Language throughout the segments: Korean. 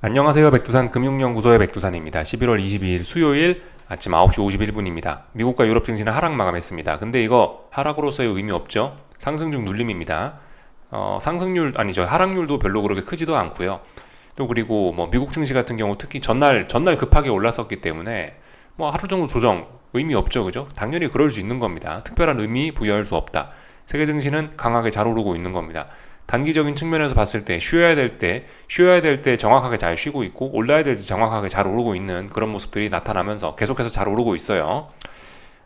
안녕하세요. 백두산 금융연구소의 백두산입니다. 11월 22일 수요일 아침 9시 51분입니다. 미국과 유럽 증시는 하락 마감했습니다. 근데 이거 하락으로서의 의미 없죠? 상승 중 눌림입니다. 상승률 아니죠. 하락률도 별로 그렇게 크지도 않고요. 또 그리고 뭐 미국 증시 같은 경우 특히 전날 급하게 올랐었기 때문에 뭐 하루 정도 조정 의미 없죠. 그죠? 당연히 그럴 수 있는 겁니다. 특별한 의미 부여할 수 없다. 세계 증시는 강하게 잘 오르고 있는 겁니다. 단기적인 측면에서 봤을 때 쉬어야 될 때 정확하게 잘 쉬고 있고 올라야 될 때 정확하게 잘 오르고 있는 그런 모습들이 나타나면서 계속해서 잘 오르고 있어요.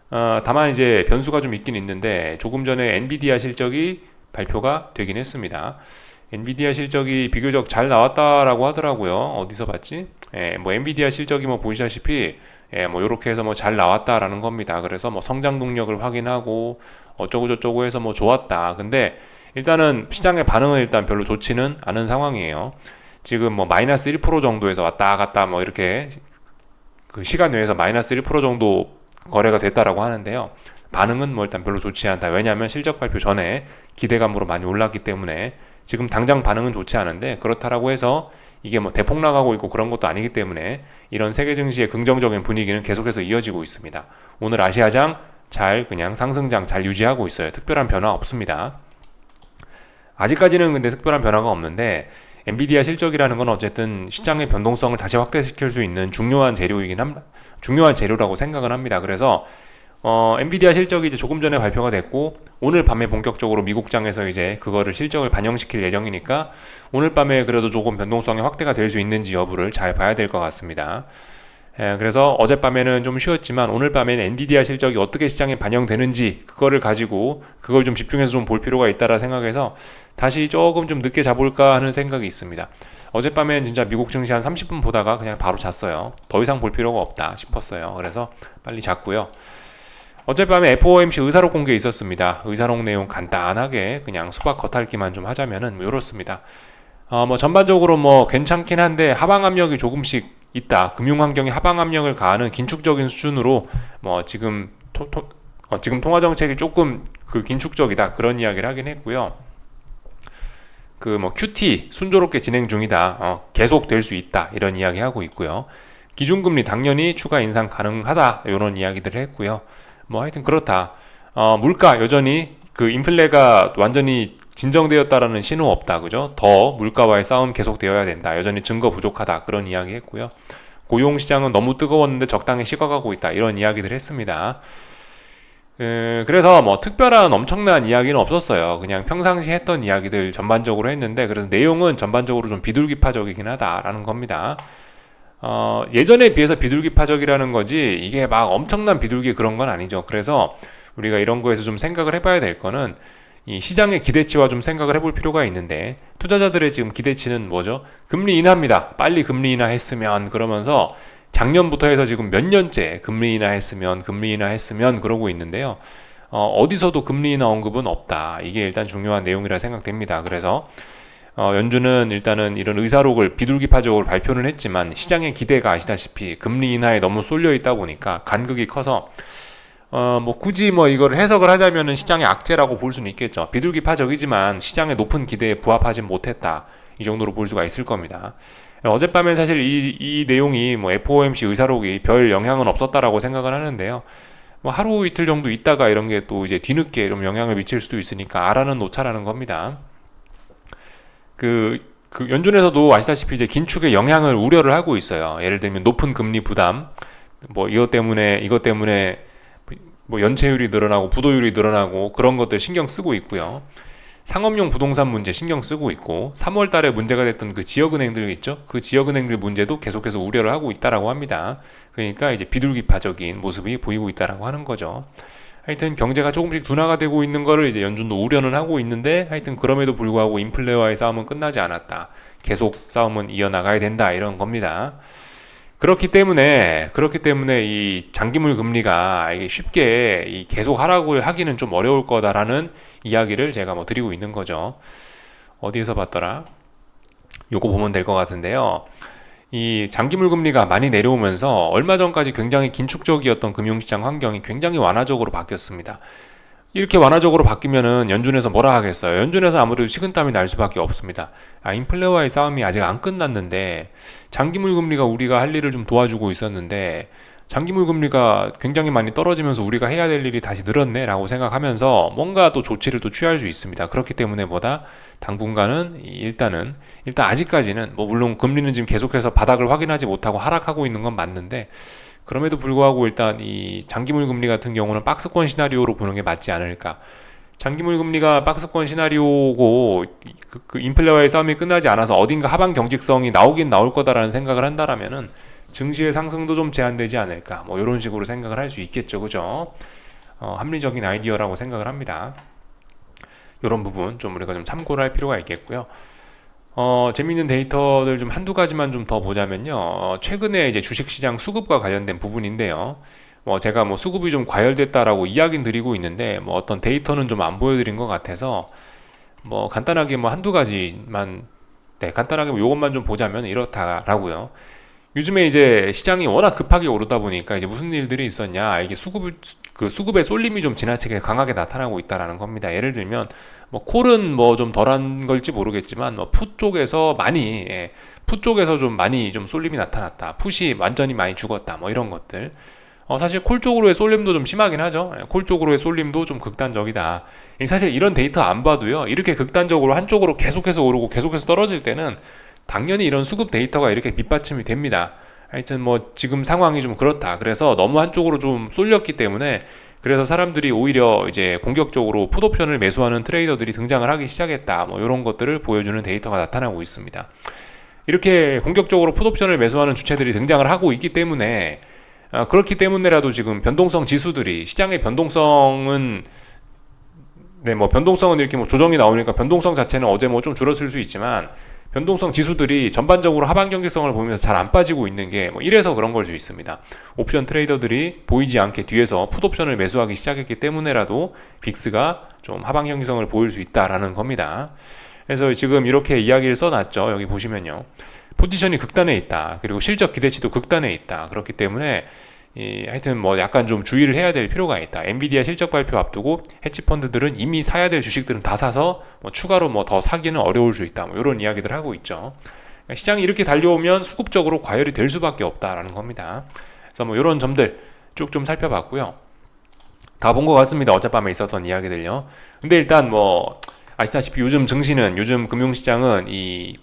다만 이제 변수가 좀 있긴 있는데 조금 전에 엔비디아 실적이 발표가 되긴 했습니다. 엔비디아 실적이 비교적 잘 나왔다라고 하더라고요. 어디서 봤지? 뭐 엔비디아 실적이 뭐 보시다시피 뭐 이렇게 해서 뭐 잘 나왔다라는 겁니다. 그래서 뭐 성장 동력을 확인하고 어쩌고 저쩌고 해서 뭐 좋았다. 근데 일단은 시장의 반응은 일단 별로 좋지는 않은 상황이에요. 지금 뭐 마이너스 1% 정도에서 왔다 갔다 뭐 이렇게 그 시간 내에서 마이너스 1% 정도 거래가 됐다라고 하는데요. 반응은 뭐 일단 별로 좋지 않다. 왜냐하면 실적 발표 전에 기대감으로 많이 올랐기 때문에 지금 당장 반응은 좋지 않은데 그렇다라고 해서 이게 뭐 대폭 나가고 있고 그런 것도 아니기 때문에 이런 세계 증시의 긍정적인 분위기는 계속해서 이어지고 있습니다. 오늘 아시아장 잘 그냥 상승장 잘 유지하고 있어요. 특별한 변화 없습니다. 아직까지는 근데 특별한 변화가 없는데 엔비디아 실적이라는 건 어쨌든 시장의 변동성을 다시 확대시킬 수 있는 중요한 재료라고 생각을 합니다. 그래서 엔비디아 실적이 이제 조금 전에 발표가 됐고 오늘 밤에 본격적으로 미국장에서 이제 그거를 실적을 반영시킬 예정이니까 오늘 밤에 그래도 조금 변동성이 확대가 될 수 있는지 여부를 잘 봐야 될 것 같습니다. 그래서 어젯밤에는 좀 쉬었지만 오늘 밤에는 엔비디아 실적이 어떻게 시장에 반영되는지 그거를 가지고 그걸 좀 집중해서 좀 볼 필요가 있다라 생각해서 다시 조금 좀 늦게 자볼까 하는 생각이 있습니다. 어젯밤엔 진짜 미국 증시 한 30분 보다가 그냥 바로 잤어요. 더 이상 볼 필요가 없다 싶었어요. 그래서 빨리 잤고요. 어젯밤에 FOMC 의사록 공개 있었습니다. 의사록 내용 간단하게 그냥 수박 겉핥기만 좀 하자면은 뭐 이렇습니다. 뭐 전반적으로 뭐 괜찮긴 한데 하방 압력이 조금씩 있다. 금융 환경이 하방 압력을 가하는 긴축적인 수준으로 뭐 지금 통화 정책이 조금 그 긴축적이다. 그런 이야기를 하긴 했고요. 그 뭐 QT 순조롭게 진행 중이다. 계속 될 수 있다. 이런 이야기 하고 있고요. 기준금리 당연히 추가 인상 가능하다. 이런 이야기들을 했고요. 뭐 하여튼 그렇다. 물가 여전히 그 인플레가 완전히 진정되었다라는 신호 없다. 그죠? 더 물가와의 싸움 계속되어야 된다. 여전히 증거 부족하다. 그런 이야기 했고요. 고용 시장은 너무 뜨거웠는데 적당히 식어가고 있다. 이런 이야기들 했습니다. 그래서 뭐 특별한 엄청난 이야기는 없었어요. 그냥 평상시 했던 이야기들 전반적으로 했는데 그래서 내용은 전반적으로 좀 비둘기파적이긴 하다라는 겁니다. 예전에 비해서 비둘기파적이라는 거지 이게 막 엄청난 비둘기 그런 건 아니죠. 그래서 우리가 이런 거에서 좀 생각을 해봐야 될 거는 이 시장의 기대치와 좀 생각을 해볼 필요가 있는데 투자자들의 지금 기대치는 뭐죠? 금리 인하입니다. 빨리 금리 인하했으면 그러면서 작년부터 해서 지금 몇 년째 금리 인하했으면 그러고 있는데요. 어디서도 금리 인하 언급은 없다. 이게 일단 중요한 내용이라 생각됩니다. 그래서 연준은 일단은 이런 의사록을 비둘기파적으로 발표는 했지만 시장의 기대가 아시다시피 금리 인하에 너무 쏠려 있다 보니까 간극이 커서 뭐 굳이 뭐 이걸 해석을 하자면은 시장의 악재라고 볼 수는 있겠죠. 비둘기파적이지만 시장의 높은 기대에 부합하진 못했다. 이 정도로 볼 수가 있을 겁니다. 어젯밤엔 사실 이 내용이 뭐 FOMC 의사록이 별 영향은 없었다라고 생각을 하는데요. 뭐 하루 이틀 정도 있다가 이런 게 또 이제 뒤늦게 좀 영향을 미칠 수도 있으니까 알아는 놓자라는 겁니다. 그 연준에서도 아시다시피 이제 긴축의 영향을 우려를 하고 있어요. 예를 들면 높은 금리 부담, 뭐 이것 때문에 뭐 연체율이 늘어나고 부도율이 늘어나고 그런 것들 신경 쓰고 있고요. 상업용 부동산 문제 신경 쓰고 있고 3월 달에 문제가 됐던 그 지역은행들 있죠? 그 지역은행들 문제도 계속해서 우려를 하고 있다라고 합니다. 그러니까 이제 비둘기파적인 모습이 보이고 있다라고 하는 거죠. 하여튼 경제가 조금씩 둔화가 되고 있는 거를 이제 연준도 우려는 하고 있는데 하여튼 그럼에도 불구하고 인플레와의 싸움은 끝나지 않았다. 계속 싸움은 이어나가야 된다. 이런 겁니다. 그렇기 때문에 이 장기물 금리가 이게 쉽게 계속 하락을 하기는 좀 어려울 거다라는 이야기를 제가 뭐 드리고 있는 거죠. 어디에서 봤더라? 요거 보면 될 것 같은데요. 이 장기물 금리가 많이 내려오면서 얼마 전까지 굉장히 긴축적이었던 금융시장 환경이 굉장히 완화적으로 바뀌었습니다. 이렇게 완화적으로 바뀌면은 연준에서 뭐라 하겠어요? 연준에서 아무래도 식은땀이 날 수밖에 없습니다. 인플레와의 싸움이 아직 안 끝났는데 장기물 금리가 우리가 할 일을 좀 도와주고 있었는데 장기물 금리가 굉장히 많이 떨어지면서 우리가 해야 될 일이 다시 늘었네 라고 생각하면서 뭔가 또 조치를 또 취할 수 있습니다. 그렇기 때문에 당분간은 일단 아직까지는 뭐 물론 금리는 지금 계속해서 바닥을 확인하지 못하고 하락하고 있는 건 맞는데 그럼에도 불구하고 일단 이 장기물 금리 같은 경우는 박스권 시나리오로 보는 게 맞지 않을까. 장기물 금리가 박스권 시나리오고 그 인플레와의 싸움이 끝나지 않아서 어딘가 하방 경직성이 나오긴 나올 거다라는 생각을 한다라면은 증시의 상승도 좀 제한되지 않을까. 뭐 이런 식으로 생각을 할 수 있겠죠, 그죠? 합리적인 아이디어라고 생각을 합니다. 이런 부분 좀 우리가 좀 참고를 할 필요가 있겠고요. 재미있는 데이터들 좀 한두 가지만 좀 더 보자면요. 최근에 이제 주식시장 수급과 관련된 부분인데요. 제가 뭐 수급이 좀 과열됐다라고 이야기는 드리고 있는데, 뭐 어떤 데이터는 좀 안 보여드린 것 같아서, 뭐 간단하게 뭐 한두 가지만, 간단하게 뭐 요것만 좀 보자면 이렇다라고요. 요즘에 이제 시장이 워낙 급하게 오르다 보니까 이제 무슨 일들이 있었냐, 이게 수급의 쏠림이 좀 지나치게 강하게 나타나고 있다라는 겁니다. 예를 들면 뭐 콜은 뭐 좀 덜한 걸지 모르겠지만 풋 쪽에서 풋 쪽에서 좀 많이 좀 쏠림이 나타났다. 풋이 완전히 많이 죽었다. 뭐 이런 것들. 사실 콜 쪽으로의 쏠림도 좀 심하긴 하죠. 콜 쪽으로의 쏠림도 좀 극단적이다. 사실 이런 데이터 안 봐도요, 이렇게 극단적으로 한쪽으로 계속해서 오르고 계속해서 떨어질 때는 당연히 이런 수급 데이터가 이렇게 밑받침이 됩니다. 하여튼 뭐 지금 상황이 좀 그렇다. 그래서 너무 한쪽으로 좀 쏠렸기 때문에 그래서 사람들이 오히려 이제 공격적으로 풋옵션을 매수하는 트레이더들이 등장을 하기 시작했다. 뭐 이런 것들을 보여주는 데이터가 나타나고 있습니다. 이렇게 공격적으로 풋옵션을 매수하는 주체들이 등장을 하고 있기 때문에 그렇기 때문에라도 지금 변동성 지수들이 시장의 변동성은 변동성은 이렇게 뭐 조정이 나오니까 변동성 자체는 어제 뭐 좀 줄었을 수 있지만 변동성 지수들이 전반적으로 하방 경직성을 보이면서 잘 안 빠지고 있는 게 뭐 이래서 그런 걸 수 있습니다. 옵션 트레이더들이 보이지 않게 뒤에서 풋옵션을 매수하기 시작했기 때문에라도 빅스가 좀 하방 경직성을 보일 수 있다라는 겁니다. 그래서 지금 이렇게 이야기를 써놨죠. 여기 보시면요. 포지션이 극단에 있다. 그리고 실적 기대치도 극단에 있다. 그렇기 때문에 하여튼 뭐 약간 좀 주의를 해야 될 필요가 있다. 엔비디아 실적 발표 앞두고 헤지펀드들은 이미 사야 될 주식들은 다 사서 뭐 추가로 뭐 더 사기는 어려울 수 있다. 뭐 이런 이야기들 하고 있죠. 그러니까 시장이 이렇게 달려오면 수급적으로 과열이 될 수밖에 없다라는 겁니다. 그래서 뭐 이런 점들 쭉 좀 살펴봤고요. 다 본 것 같습니다. 어젯밤에 있었던 이야기들요. 근데 일단 뭐 아시다시피 요즘 금융시장은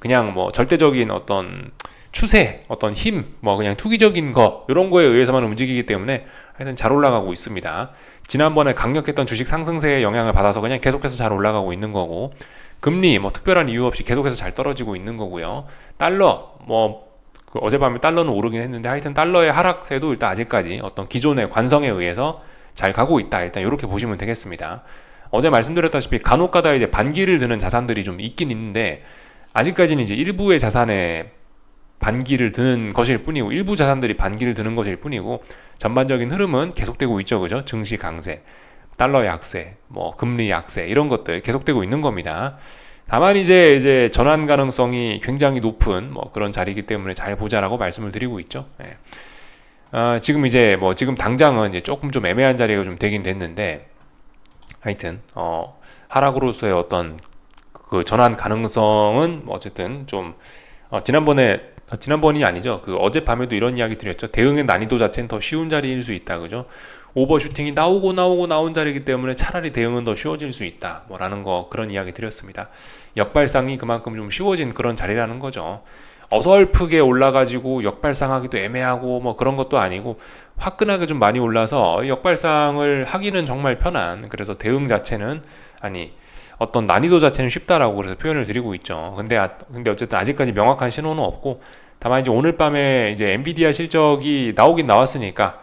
그냥 뭐 절대적인 어떤 추세, 어떤 힘, 뭐 그냥 투기적인 거 이런 거에 의해서만 움직이기 때문에 하여튼 잘 올라가고 있습니다. 지난번에 강력했던 주식 상승세의 영향을 받아서 그냥 계속해서 잘 올라가고 있는 거고, 금리 뭐 특별한 이유 없이 계속해서 잘 떨어지고 있는 거고요. 달러 어젯밤에 달러는 오르긴 했는데 하여튼 달러의 하락세도 일단 아직까지 어떤 기존의 관성에 의해서 잘 가고 있다. 일단 이렇게 보시면 되겠습니다. 어제 말씀드렸다시피 간혹가다 이제 반기를 드는 자산들이 좀 있긴 있는데 아직까지는 이제 일부의 자산에 반기를 드는 것일 뿐이고 일부 자산들이 반기를 드는 것일 뿐이고 전반적인 흐름은 계속되고 있죠. 그죠? 증시 강세, 달러 약세, 뭐 금리 약세 이런 것들 계속되고 있는 겁니다. 다만 이제 전환 가능성이 굉장히 높은 뭐 그런 자리이기 때문에 잘 보자라고 말씀을 드리고 있죠. 지금 당장은 이제 조금 좀 애매한 자리가 좀 되긴 됐는데 하여튼 하락으로서의 어떤 그 전환 가능성은 어쨌든 좀 지난번이 아니죠. 그 어젯밤에도 이런 이야기 드렸죠. 대응의 난이도 자체는 더 쉬운 자리일 수 있다. 그죠? 오버슈팅이 나온 자리이기 때문에 차라리 대응은 더 쉬워질 수 있다. 뭐라는 거 그런 이야기 드렸습니다. 역발상이 그만큼 좀 쉬워진 그런 자리라는 거죠. 어설프게 올라가지고 역발상하기도 애매하고 뭐 그런 것도 아니고 화끈하게 좀 많이 올라서 역발상을 하기는 정말 편한 그래서 대응 자체는 어떤 난이도 자체는 쉽다라고 그래서 표현을 드리고 있죠. 근데 어쨌든 아직까지 명확한 신호는 없고 다만 이제 오늘 밤에 이제 엔비디아 실적이 나오긴 나왔으니까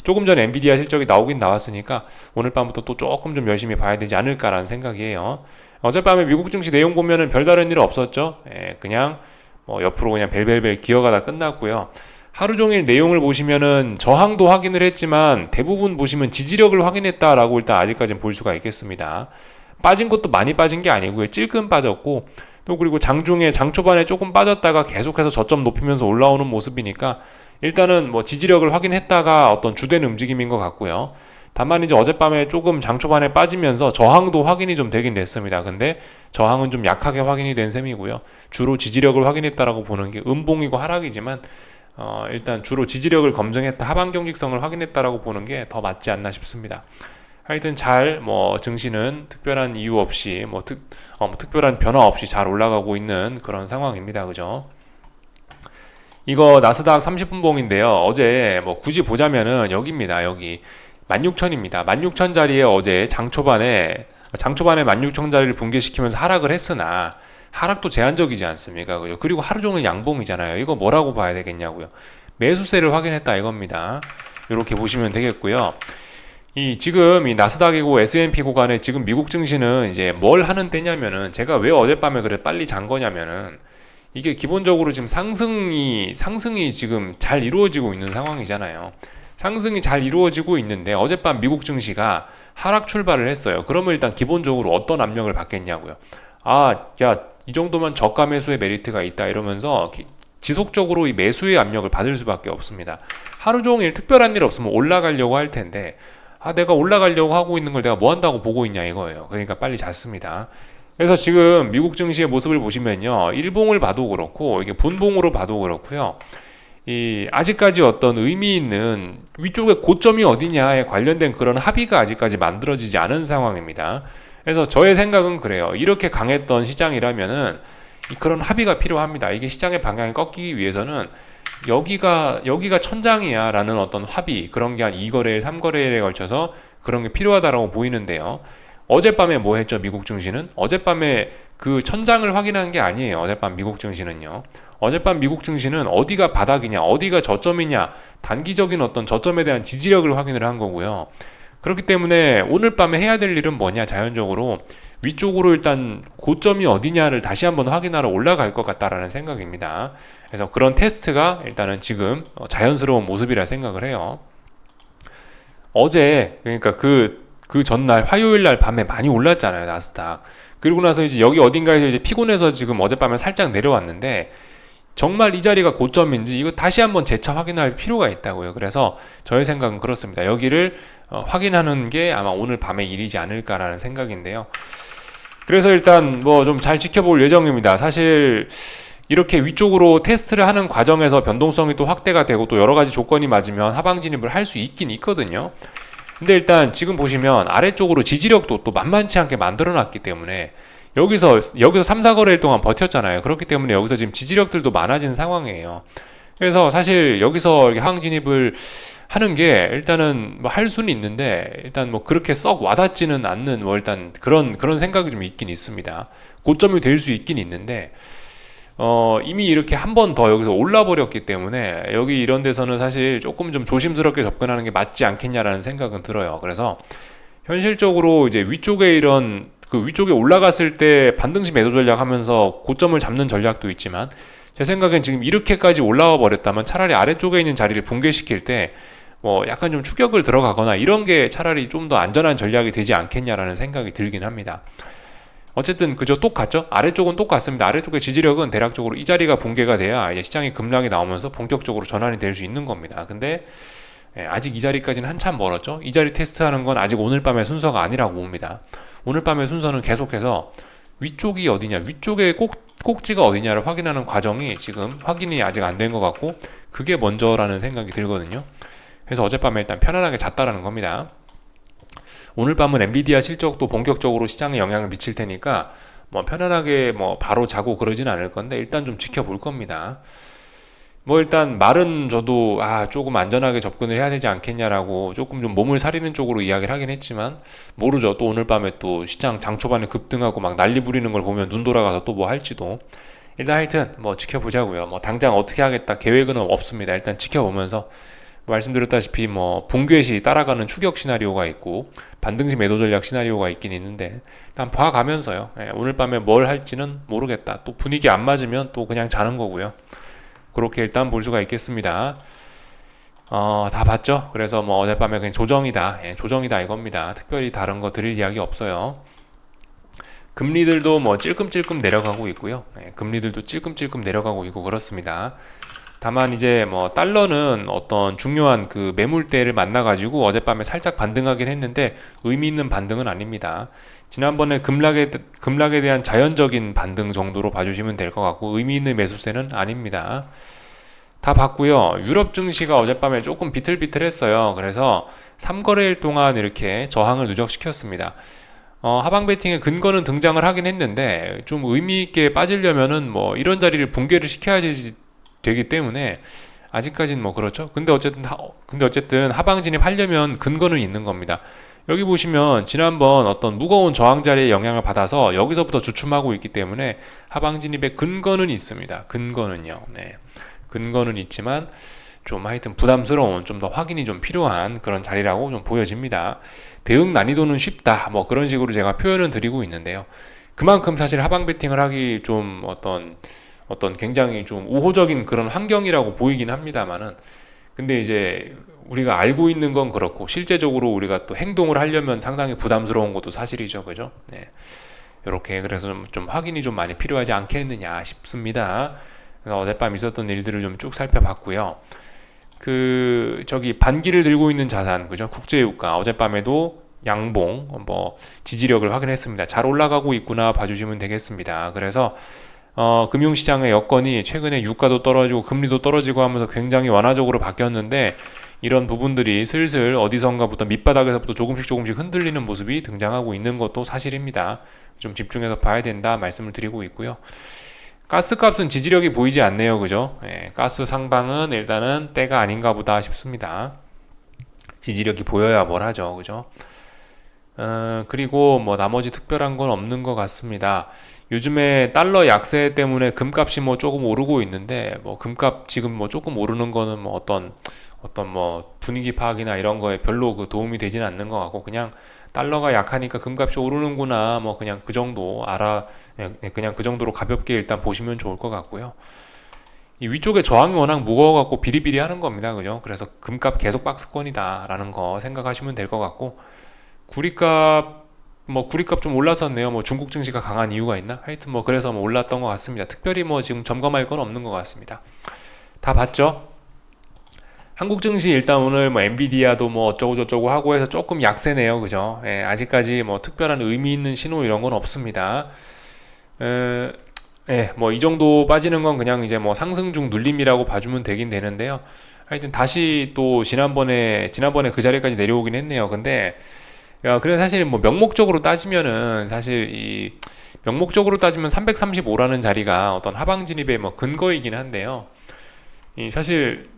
조금 전에 엔비디아 실적이 나오긴 나왔으니까 오늘 밤부터 또 조금 좀 열심히 봐야 되지 않을까라는 생각이에요. 어젯밤에 미국 증시 내용 보면은 별다른 일 없었죠. 그냥 뭐 옆으로 그냥 벨벨벨 기어가다 끝났고요. 하루 종일 내용을 보시면은 저항도 확인을 했지만 대부분 보시면 지지력을 확인했다라고 일단 아직까지는 볼 수가 있겠습니다. 빠진 것도 많이 빠진 게 아니고요. 찔끔 빠졌고 또 그리고 장 초반에 조금 빠졌다가 계속해서 저점 높이면서 올라오는 모습이니까 일단은 뭐 지지력을 확인했다가 어떤 주된 움직임인 것 같고요. 다만 이제 어젯밤에 조금 장 초반에 빠지면서 저항도 확인이 좀 되긴 됐습니다. 근데 저항은 좀 약하게 확인이 된 셈이고요. 주로 지지력을 확인했다라고 보는 게 음봉이고 하락이지만 일단 주로 지지력을 검증했다, 하방 경직성을 확인했다라고 보는 게 더 맞지 않나 싶습니다. 하여튼 잘 증시는 특별한 이유 없이 특별한 변화 없이 잘 올라가고 있는 그런 상황입니다. 그죠? 이거 나스닥 30분 봉인데요. 어제 굳이 보자면은 여기입니다. 여기 16,000입니다. 16,000 자리에 어제 장 초반에 16,000 자리를 붕괴시키면서 하락을 했으나 하락도 제한적이지 않습니까? 그리고 하루 종일 양봉이잖아요. 이거 뭐라고 봐야 되겠냐고요. 매수세를 확인했다 이겁니다. 이렇게 보시면 되겠고요. 지금 이 나스닥이고 S&P 구간에 지금 미국 증시는 이제 뭘 하는 때냐면은, 제가 왜 어젯밤에 그래 빨리 잔 거냐면은, 이게 기본적으로 지금 상승이 지금 잘 이루어지고 있는 상황이잖아요. 상승이 잘 이루어지고 있는데 어젯밤 미국 증시가 하락 출발을 했어요. 그러면 일단 기본적으로 어떤 압력을 받겠냐고요. 이 정도면 저가 매수의 메리트가 있다 이러면서 지속적으로 이 매수의 압력을 받을 수밖에 없습니다. 하루 종일 특별한 일 없으면 올라가려고 할 텐데, 내가 올라가려고 하고 있는 걸 내가 뭐 한다고 보고 있냐 이거예요. 그러니까 빨리 잤습니다. 그래서 지금 미국 증시의 모습을 보시면요, 일봉을 봐도 그렇고 이게 분봉으로 봐도 그렇고요, 아직까지 어떤 의미 있는 위쪽에 고점이 어디냐에 관련된 그런 합의가 아직까지 만들어지지 않은 상황입니다. 그래서 저의 생각은 그래요. 이렇게 강했던 시장이라면은 그런 합의가 필요합니다. 이게 시장의 방향이 꺾이기 위해서는 여기가 천장이야 라는 어떤 합의, 그런 게 한 2거래일 3거래일에 걸쳐서 그런 게 필요하다라고 보이는데요. 어젯밤에 뭐 했죠? 미국 증시는 어젯밤에 그 천장을 확인한 게 아니에요. 어젯밤 미국 증시는요, 어젯밤 미국 증시는 어디가 바닥이냐, 어디가 저점이냐, 단기적인 어떤 저점에 대한 지지력을 확인을 한 거고요. 그렇기 때문에 오늘 밤에 해야 될 일은 뭐냐, 자연적으로 위쪽으로 일단 고점이 어디냐를 다시 한번 확인하러 올라갈 것 같다라는 생각입니다. 그래서 그런 테스트가 일단은 지금 자연스러운 모습이라 생각을 해요. 어제, 그러니까 그 전날 화요일 날 밤에 많이 올랐잖아요, 나스닥. 그리고 나서 이제 여기 어딘가에서 이제 피곤해서 지금 어젯밤에 살짝 내려왔는데, 정말 이 자리가 고점인지 이거 다시 한번 재차 확인할 필요가 있다고요. 그래서 저의 생각은 그렇습니다. 여기를 확인하는 게 아마 오늘 밤의 일이지 않을까라는 생각인데요. 그래서 일단 좀 잘 지켜볼 예정입니다. 사실 이렇게 위쪽으로 테스트를 하는 과정에서 변동성이 또 확대가 되고 또 여러 가지 조건이 맞으면 하방 진입을 할 수 있긴 있거든요. 근데 일단 지금 보시면 아래쪽으로 지지력도 또 만만치 않게 만들어 놨기 때문에 여기서 3, 4거래일 동안 버텼잖아요. 그렇기 때문에 여기서 지금 지지력들도 많아진 상황이에요. 그래서 사실 여기서 이렇게 하방 진입을 하는 게 일단은 할 수는 있는데, 일단 그렇게 썩 와닿지는 않는 일단 그런 생각이 좀 있긴 있습니다. 고점이 될 수 있긴 있는데, 이미 이렇게 한 번 더 여기서 올라 버렸기 때문에 여기 이런 데서는 사실 조금 좀 조심스럽게 접근하는 게 맞지 않겠냐라는 생각은 들어요. 그래서 현실적으로 이제 위쪽에 위쪽에 올라갔을 때 반등시 매도 전략 하면서 고점을 잡는 전략도 있지만, 제 생각엔 지금 이렇게까지 올라와 버렸다면 차라리 아래쪽에 있는 자리를 붕괴시킬 때 약간 좀 추격을 들어가거나 이런 게 차라리 좀 더 안전한 전략이 되지 않겠냐라는 생각이 들긴 합니다. 어쨌든 그저 똑같죠? 아래쪽은 똑같습니다. 아래쪽의 지지력은 대략적으로 이 자리가 붕괴가 돼야 이제 시장의 급락이 나오면서 본격적으로 전환이 될 수 있는 겁니다. 근데 아직 이 자리까지는 한참 멀었죠? 이 자리 테스트하는 건 아직 오늘 밤의 순서가 아니라고 봅니다. 오늘 밤의 순서는 계속해서 위쪽이 어디냐, 위쪽의 꼭지가 어디냐를 확인하는 과정이 지금 확인이 아직 안 된 것 같고, 그게 먼저라는 생각이 들거든요. 그래서 어젯밤에 일단 편안하게 잤다라는 겁니다. 오늘 밤은 엔비디아 실적도 본격적으로 시장에 영향을 미칠 테니까 편안하게 바로 자고 그러진 않을 건데, 일단 좀 지켜볼 겁니다. 일단 말은 저도 조금 안전하게 접근을 해야 되지 않겠냐라고 조금 좀 몸을 사리는 쪽으로 이야기를 하긴 했지만, 모르죠. 또 오늘 밤에 또 시장 장 초반에 급등하고 막 난리 부리는 걸 보면 눈 돌아가서 또 할지도. 일단 하여튼 지켜보자고요. 당장 어떻게 하겠다 계획은 없습니다. 일단 지켜보면서, 말씀드렸다시피 붕괴 시 따라가는 추격 시나리오가 있고 반등시 매도 전략 시나리오가 있긴 있는데, 일단 봐가면서요. 오늘 밤에 뭘 할지는 모르겠다. 또 분위기 안 맞으면 또 그냥 자는 거고요. 그렇게 일단 볼 수가 있겠습니다. 다 봤죠? 그래서 어젯밤에 그냥 조정이다. 조정이다 이겁니다. 특별히 다른 거 드릴 이야기 없어요. 금리들도 찔끔찔끔 내려가고 있고요. 금리들도 찔끔찔끔 내려가고 있고 그렇습니다. 다만 이제 뭐 달러는 어떤 중요한 그 매물대를 만나가지고 어젯밤에 살짝 반등하긴 했는데 의미 있는 반등은 아닙니다. 지난번에 급락에 대한 자연적인 반등 정도로 봐주시면 될 것 같고 의미 있는 매수세는 아닙니다. 다 봤고요. 유럽 증시가 어젯밤에 조금 비틀비틀했어요. 그래서 3거래일 동안 이렇게 저항을 누적시켰습니다. 하방 베팅의 근거는 등장을 하긴 했는데 좀 의미 있게 빠지려면은 뭐 이런 자리를 붕괴를 시켜야 되기 때문에 아직까지는 뭐 그렇죠. 근데 어쨌든 하방 진입하려면 근거는 있는 겁니다. 여기 보시면 지난번 어떤 무거운 저항 자리의 영향을 받아서 여기서부터 주춤하고 있기 때문에 하방 진입의 근거는 있습니다. 근거는요. 네. 근거는 있지만 좀 하여튼 부담스러운 좀 더 확인이 좀 필요한 그런 자리라고 좀 보여집니다. 대응 난이도는 쉽다 뭐 그런 식으로 제가 표현을 드리고 있는데요. 그만큼 사실 하방 베팅을 하기 좀 어떤 굉장히 좀 우호적인 그런 환경이라고 보이긴 합니다만은 근데 이제 우리가 알고 있는 건 그렇고 실제적으로 우리가 또 행동을 하려면 상당히 부담스러운 것도 사실이죠. 그죠? 네. 이렇게 그래서 좀 확인이 좀 많이 필요하지 않겠느냐 싶습니다. 어젯밤 있었던 일들을 좀 쭉 살펴봤고요. 저기 반기를 들고 있는 자산, 그죠? 국제유가 어젯밤에도 양봉 뭐 지지력을 확인했습니다. 잘 올라가고 있구나 봐주시면 되겠습니다. 그래서 금융시장의 여건이 최근에 유가도 떨어지고 금리도 떨어지고 하면서 굉장히 완화적으로 바뀌었는데 이런 부분들이 슬슬 어디선가부터 밑바닥에서부터 조금씩 흔들리는 모습이 등장하고 있는 것도 사실입니다. 좀 집중해서 봐야 된다 말씀을 드리고 있고요. 가스값은 지지력이 보이지 않네요. 그죠? 예, 가스 상방은 일단은 때가 아닌가 보다 싶습니다. 지지력이 보여야 뭘 하죠. 그죠? 그리고 뭐 나머지 특별한 건 없는 것 같습니다. 요즘에 달러 약세 때문에 금값이 뭐 조금 오르고 있는데 뭐 금값 지금 뭐 조금 오르는 거는 뭐 어떤 뭐 분위기 파악이나 이런 거에 별로 그 도움이 되지는 않는 것 같고 그냥 달러가 약하니까 금값이 오르는구나 뭐 그냥 그 정도 그냥 그 정도로 가볍게 일단 보시면 좋을 것 같고요. 이 위쪽에 저항이 워낙 무거워갖고 비리비리 하는 겁니다. 그죠? 그래서 금값 계속 박스권이다 라는 거 생각하시면 될 것 같고 구리값 좀 올랐었네요. 뭐 중국 증시가 강한 이유가 있나? 하여튼 뭐 그래서 뭐 올랐던 것 같습니다. 특별히 뭐 지금 점검할 건 없는 것 같습니다. 다 봤죠? 한국 증시 일단 오늘 뭐 엔비디아도 뭐 어쩌고 저쩌고 하고 해서 조금 약세네요. 그죠? 예, 아직까지 뭐 특별한 의미 있는 신호 이런 건 없습니다. 예, 뭐 이 정도 빠지는 건 그냥 이제 뭐 상승 중 눌림이라고 봐주면 되긴 되는데요. 하여튼 다시 또 지난번에 그 자리까지 내려오긴 했네요. 근데 그래 사실 뭐 명목적으로 따지면은 사실 이 명목적으로 따지면 335라는 자리가 어떤 하방 진입의 뭐 근거이긴 한데요. 이 사실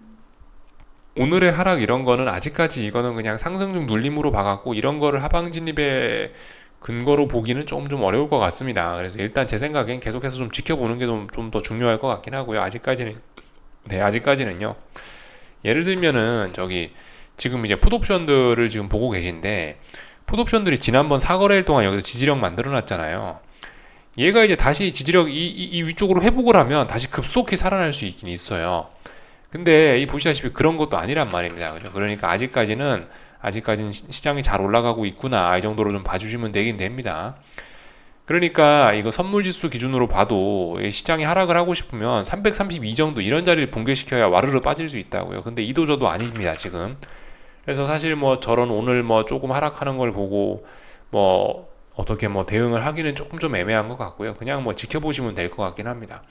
오늘의 하락 이런 거는 아직까지 이거는 그냥 상승 중 눌림으로 봐갖고 이런 거를 하방 진입의 근거로 보기는 좀 어려울 것 같습니다. 그래서 일단 제 생각엔 계속해서 좀 지켜보는 게 좀 더 중요할 것 같긴 하고요. 아직까지는요. 예를 들면은 저기 지금 이제 풋옵션들을 지금 보고 계신데 풋옵션들이 지난번 4거래일 동안 여기서 지지력 만들어 놨잖아요. 얘가 이제 다시 지지력 이 위쪽으로 회복을 하면 다시 급속히 살아날 수 있긴 있어요. 근데 이 보시다시피 그런 것도 아니란 말입니다. 그죠? 그러니까 아직까지는 시장이 잘 올라가고 있구나 이 정도로 좀 봐주시면 되긴 됩니다. 그러니까 이거 선물지수 기준으로 봐도 시장이 하락을 하고 싶으면 332 정도 이런 자리를 붕괴시켜야 와르르 빠질 수 있다고요. 근데 이도저도 아닙니다 지금. 그래서 사실 뭐 저런 오늘 뭐 조금 하락하는 걸 보고 뭐 어떻게 뭐 대응을 하기는 조금 좀 애매한 것 같고요. 그냥 뭐 지켜보시면 될 것 같긴 합니다.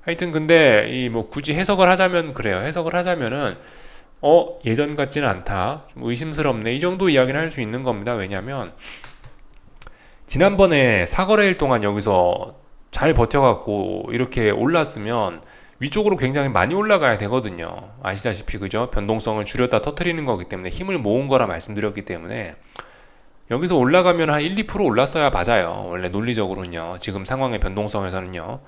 하여튼 근데 이 뭐 굳이 해석을 하자면 그래요. 해석을 하자면은 예전 같지는 않다. 좀 의심스럽네. 이 정도 이야기는 할 수 있는 겁니다. 왜냐면 지난번에 4거래일 동안 여기서 잘 버텨갖고 이렇게 올랐으면 위쪽으로 굉장히 많이 올라가야 되거든요. 아시다시피 그죠? 변동성을 줄였다 터트리는 거기 때문에 힘을 모은 거라 말씀드렸기 때문에 여기서 올라가면 한 1, 2% 올랐어야 맞아요. 원래 논리적으로는요. 지금 상황의 변동성에서는요.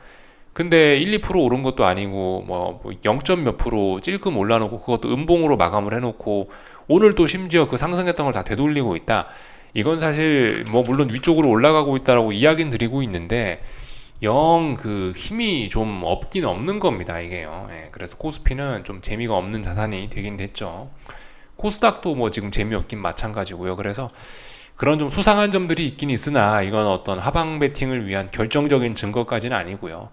근데 1, 2% 오른 것도 아니고 뭐 0. 몇 프로 찔끔 올라놓고 그것도 음봉으로 마감을 해놓고 오늘 또 심지어 그 상승했던 걸 다 되돌리고 있다. 이건 사실 뭐 물론 위쪽으로 올라가고 있다라고 이야기는 드리고 있는데 영 그 힘이 좀 없긴 없는 겁니다. 이게요. 예, 그래서 코스피는 좀 재미가 없는 자산이 되긴 됐죠. 코스닥도 뭐 지금 재미없긴 마찬가지고요. 그래서 그런 좀 수상한 점들이 있긴 있으나 이건 어떤 하방 베팅을 위한 결정적인 증거까지는 아니고요.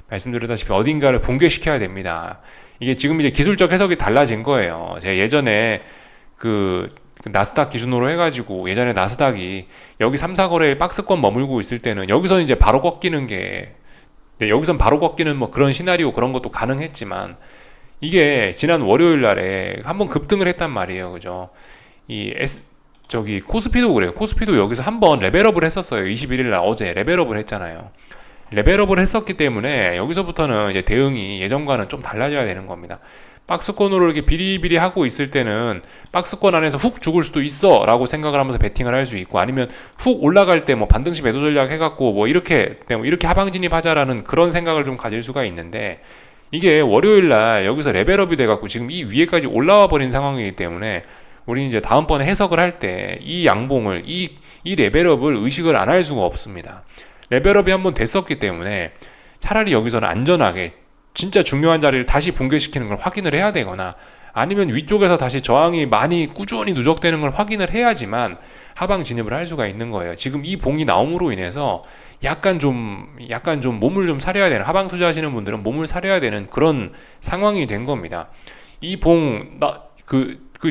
말씀드렸다시피 어딘가를 붕괴시켜야 됩니다. 이게 지금 이제 기술적 해석이 달라진 거예요. 제가 예전에 그 나스닥 기준으로 해가지고 예전에 나스닥이 여기 3, 4거래일 박스권 머물고 있을 때는 여기서 이제 바로 꺾이는 게 네, 여기선 바로 꺾이는 뭐 그런 시나리오 그런 것도 가능했지만 이게 지난 월요일 날에 한번 급등을 했단 말이에요. 그죠? 저기 코스피도 그래요. 코스피도 여기서 한번 레벨업을 했었어요. 21일 날 어제 레벨업을 했잖아요. 레벨업을 했었기 때문에 여기서부터는 이제 대응이 예전과는 좀 달라져야 되는 겁니다. 박스권으로 이렇게 비리비리 하고 있을 때는 박스권 안에서 훅 죽을 수도 있어 라고 생각을 하면서 베팅을 할 수 있고, 아니면 훅 올라갈 때 뭐 반등시 매도 전략 해갖고 뭐 이렇게 하방 진입하자라는 그런 생각을 좀 가질 수가 있는데, 이게 월요일날 여기서 레벨업이 돼갖고 지금 이 위에까지 올라와 버린 상황이기 때문에 우리는 이제 다음번에 해석을 할 때 이 양봉을 이 레벨업을 의식을 안 할 수가 없습니다. 레벨업이 한번 됐었기 때문에 차라리 여기서는 안전하게 진짜 중요한 자리를 다시 붕괴시키는 걸 확인을 해야 되거나, 아니면 위쪽에서 다시 저항이 많이 꾸준히 누적되는 걸 확인을 해야지만 하방 진입을 할 수가 있는 거예요. 지금 이 봉이 나옴으로 인해서 약간 좀 몸을 좀 사려야 되는, 하방 투자하시는 분들은 몸을 사려야 되는 그런 상황이 된 겁니다. 이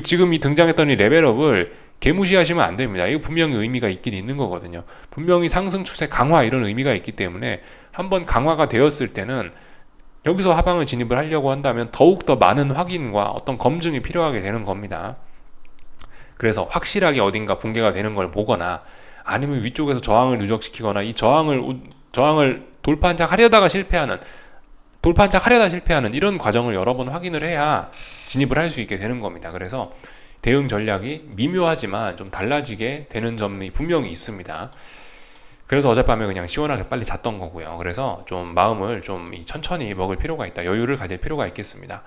지금 이 등장했던 이 레벨업을 개무시하시면 안 됩니다. 이거 분명히 의미가 있긴 있는 거거든요. 분명히 상승 추세 강화 이런 의미가 있기 때문에 한번 강화가 되었을 때는 여기서 하방을 진입을 하려고 한다면 더욱더 많은 확인과 어떤 검증이 필요하게 되는 겁니다. 그래서 확실하게 어딘가 붕괴가 되는 걸 보거나, 아니면 위쪽에서 저항을 누적시키거나 이 저항을 돌파한착하려다 실패하는 이런 과정을 여러 번 확인을 해야 진입을 할 수 있게 되는 겁니다. 그래서 대응 전략이 미묘하지만 좀 달라지게 되는 점이 분명히 있습니다. 그래서 어젯밤에 그냥 시원하게 빨리 잤던 거고요. 그래서 좀 마음을 좀 천천히 먹을 필요가 있다. 여유를 가질 필요가 있겠습니다.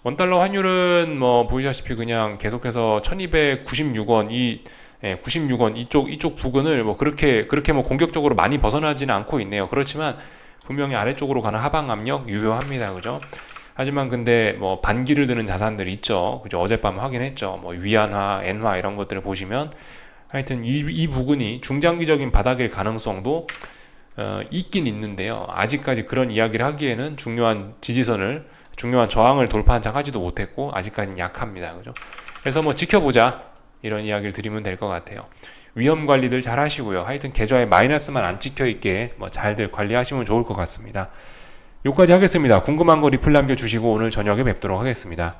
원달러 환율은 뭐 보이시다시피 그냥 계속해서 1296원 96원 이쪽 부근을 뭐 그렇게 뭐 공격적으로 많이 벗어나지는 않고 있네요. 그렇지만 분명히 아래쪽으로 가는 하방 압력 유효합니다. 그죠? 하지만 근데 뭐 반기를 드는 자산들이 있죠. 그죠? 어젯밤 확인했죠. 뭐 위안화, 엔화 이런 것들을 보시면 하여튼 이 부근이 중장기적인 바닥일 가능성도 있긴 있는데요. 아직까지 그런 이야기를 하기에는 중요한 저항을 돌파한착하지도 못했고 아직까지는 약합니다. 그죠? 그래서 뭐 지켜보자 이런 이야기를 드리면 될 것 같아요. 위험 관리들 잘 하시고요. 하여튼 계좌에 마이너스만 안 찍혀 있게 뭐 잘들 관리하시면 좋을 것 같습니다. 여기까지 하겠습니다. 궁금한 거 리플 남겨주시고 오늘 저녁에 뵙도록 하겠습니다.